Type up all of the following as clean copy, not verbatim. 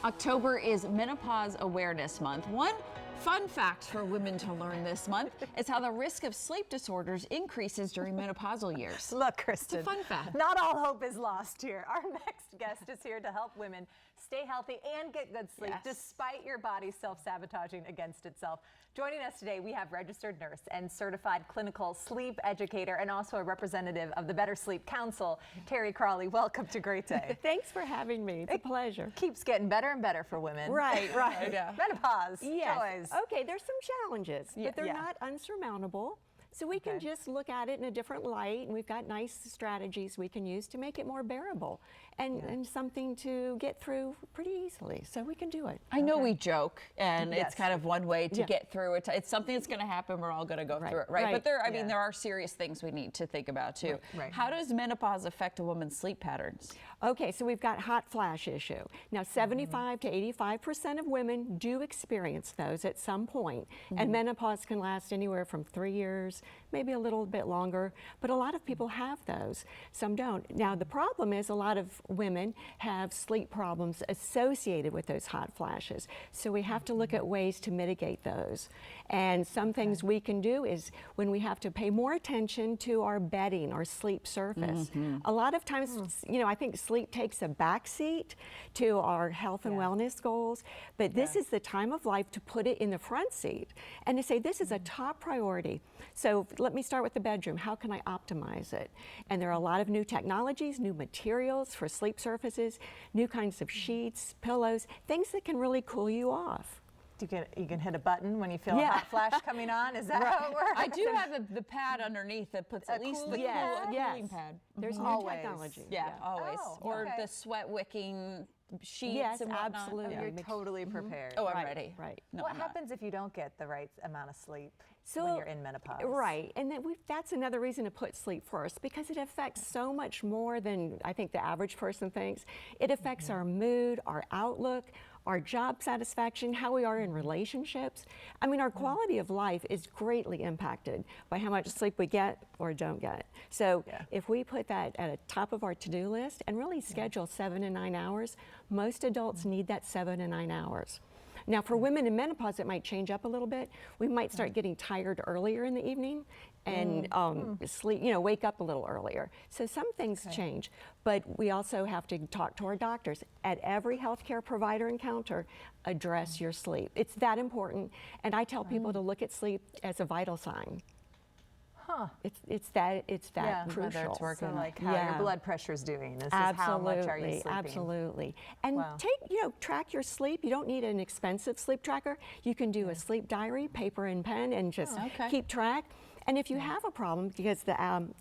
October is Menopause Awareness Month. One fun fact for women to learn this month is how the risk of sleep disorders increases during menopausal years. Look, Kristen, it's a fun fact. Not all hope is lost here. Our next guest is here to help women stay healthy and get good sleep despite your body self-sabotaging against itself. Joining us today, we have registered nurse and certified clinical sleep educator and also a representative of the Better Sleep Council, Cralle. Welcome to Great Day. Thanks for having me. It's a pleasure. Keeps getting better and better for women. Right. Yeah. Menopause. Yes. Joys. Okay, there's some challenges, but they're not unsurmountable. So we can just look at it in a different light, and we've got nice strategies we can use to make it more bearable and something to get through pretty easily. So we can do it. I know we joke, and it's kind of one way to get through it. It's something that's going to happen. We're all going to go through it, right? But I mean, there are serious things we need to think about too. How does menopause affect a woman's sleep patterns? Okay, so we've got hot flash issue. Now, 75 to 85% of women do experience those at some point, and menopause can last anywhere from 3 years, maybe a little bit longer, but a lot of people have those. Some don't. Now, the problem is a lot of women have sleep problems associated with those hot flashes. So we have to look at ways to mitigate those. And some things we can do is when we have to pay more attention to our bedding, our sleep surface. A lot of times, you know, I think sleep takes a backseat to our health and wellness goals, but this is the time of life to put it in the front seat and to say this is a top priority. So let me start with the bedroom. How can I optimize it? And there are a lot of new technologies, new materials for sleep surfaces, new kinds of sheets, pillows, things that can really cool you off. You can hit a button when you feel a hot flash coming on. Is that how it works? I do have the pad underneath that puts at least the cooling pad. There's new technology. Always. Oh, or the sweat wicking sheets and whatnot. Absolutely. You're totally prepared. Oh, I'm ready. Right. No, what happens if you don't get the right amount of sleep so, when you're in menopause? Right, and that's another reason to put sleep first, because it affects so much more than I think the average person thinks. It affects our mood, our outlook, our job satisfaction, how we are in relationships. I mean, our quality of life is greatly impacted by how much sleep we get or don't get. So if we put that at the top of our to-do list and really schedule 7 to 9 hours, most adults need that 7 to 9 hours. Now, for women in menopause, it might change up a little bit. We might start getting tired earlier in the evening and sleep, wake up a little earlier. So some things change, but we also have to talk to our doctors. At every healthcare provider encounter, address your sleep. It's that important, and I tell people to look at sleep as a vital sign. It's that crucial. It's working. So like how your blood pressure's doing. This is how much are you sleeping. Absolutely. And track your sleep. You don't need an expensive sleep tracker. You can do a sleep diary, paper and pen, and just keep track. And if you have a problem, because the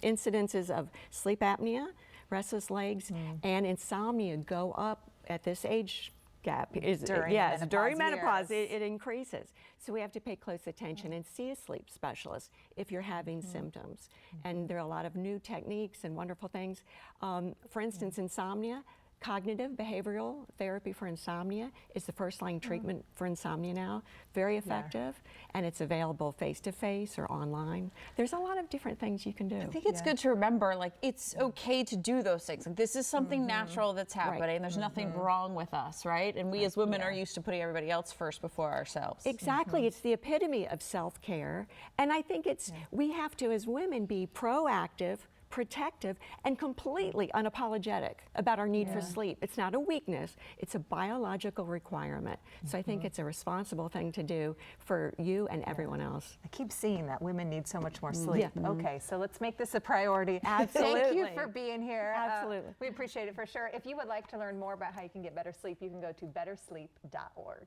incidences of sleep apnea, restless legs, and insomnia go up at this age gap. During menopause, it increases. So we have to pay close attention and see a sleep specialist if you're having symptoms. And there are a lot of new techniques and wonderful things. For instance, insomnia. Cognitive behavioral therapy for insomnia is the first-line treatment for insomnia now. Very effective, and it's available face-to-face or online. There's a lot of different things you can do. I think it's good to remember, like, it's okay to do those things. Like, this is something natural that's happening. There's nothing wrong with us, right? And we as women are used to putting everybody else first before ourselves. Exactly. It's the epitome of self-care. And I think we have to, as women, be proactive, protective, and completely unapologetic about our need for sleep. It's not a weakness, it's a biological requirement. So I think it's a responsible thing to do for you and everyone else. I keep seeing that women need so much more sleep. Okay, so let's make this a priority. Absolutely. Thank you for being here. Absolutely. We appreciate it for sure. If you would like to learn more about how you can get better sleep, you can go to bettersleep.org.